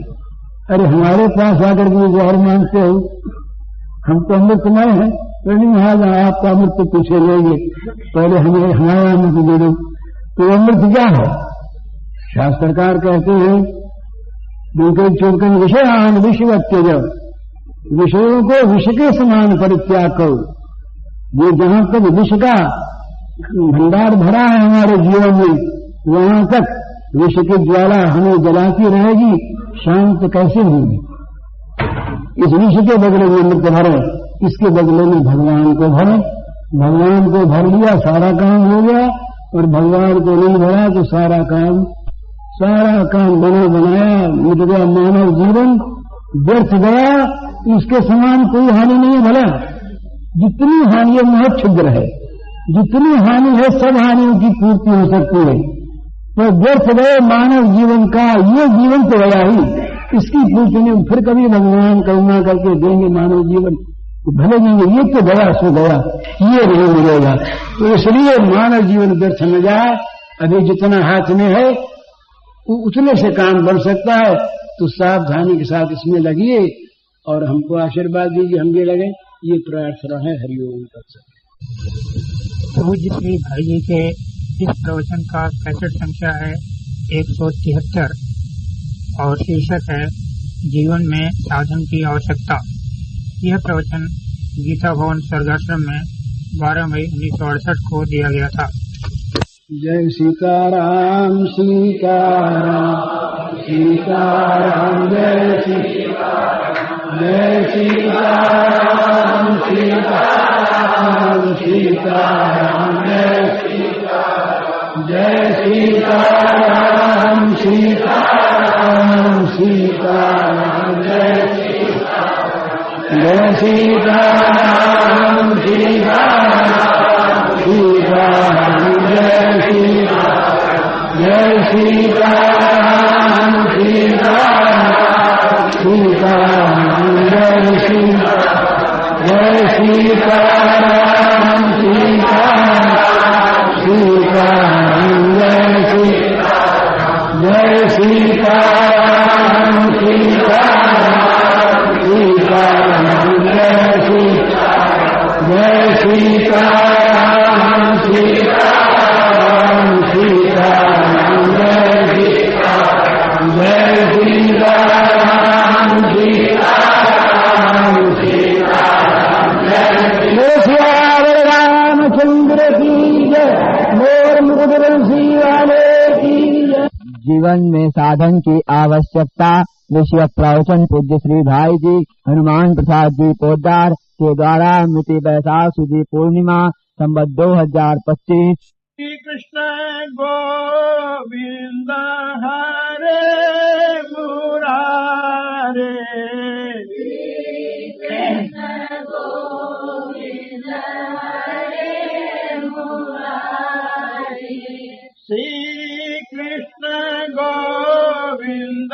अरे हमारे पास आकर के जहर मांगते हो, हम तो अमृतमय हैं। तो नहीं, महाराज आपका अमृत तो पूछे लेंगे, पहले हमें हमारा अमृत दे दो। तो अमृत क्या है? शास्त्रकार कहते हैं, बिल्कुल चुनकर विषयान विषवत्यज, विषयों को विष के समान परित्याग करो। ये जहां तक विष का भंडार भरा है हमारे जीवन में, वहां तक विष की ज्वाला हमें जलाती रहेगी, शांत कैसे होगी? इस विष के बदले में अमृत भरे, इसके बदले में भगवान को भरे। भगवान को भर लिया, सारा काम हो गया। और भगवान को नहीं भरा तो सारा काम बना बनाया मिट गया। मानव जीवन व्यर्थ गया, उसके समान कोई हानि नहीं है। भला जितनी हानि है बहुत क्षुद्र है, जितनी हानि है सब हानियों की पूर्ति हो सकती है। तो व्यर्थ गए मानव जीवन का, ये जीवन तो गया ही, इसकी पूर्ति नहीं। फिर कभी भगवान करुणा करके देंगे मानव जीवन, तो भले देंगे। ये तो गया सो गया, ये नहीं मिलेगा। तो इसलिए मानव जीवन व्यर्थ न जाए। अभी जितना हाथ में है उतने से काम बढ़ सकता है, तो सावधानी के साथ इसमें लगिए और हमको आशीर्वाद दीजिए, हम भी लगे। ये प्रार्थना है। हरिओम तत्सत। पूज्य श्री भाई जी के इस प्रवचन का कैसेट संख्या है 173 और शीर्षक है जीवन में साधन की आवश्यकता। यह प्रवचन गीता भवन स्वर्गाश्रम में 12 मई 1968 को दिया गया था। जय सीताराम सीताराम सीताराम, जय सीताराम जय सीताराम सीताराम सीताराम, जय सीताराम जय सीताराम सीताराम सीताराम, जय सीताराम जय सीताराम सीताराम सीताराम, जय सीताराम जय सीताराम सीताराम सीताराम, जय सीताराम जय सीताराम सीताराम सीताराम, जय सीताराम जय सीताराम सीताराम सीताराम, जय सीताराम जय सीताराम सीताराम सीताराम, जय सीताराम जय सीताराम सीताराम सीताराम, जय श्री रामचंद्र की जय, मोर मुकुट बंसी वाले की जय। जीवन में साधन की आवश्यकता विषय प्रवचन पूज्य श्री भाई जी हनुमान प्रसाद जी पोद्दार के द्वारा मिति बैसाख सुदी पूर्णिमा संवत 2025। श्री कृष्ण गोविंद हरे मुरारे, कृष्ण गोविंद हरे मुरारे, श्री कृष्ण गोविंद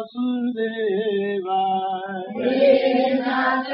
वासुदेवाय हे नाथ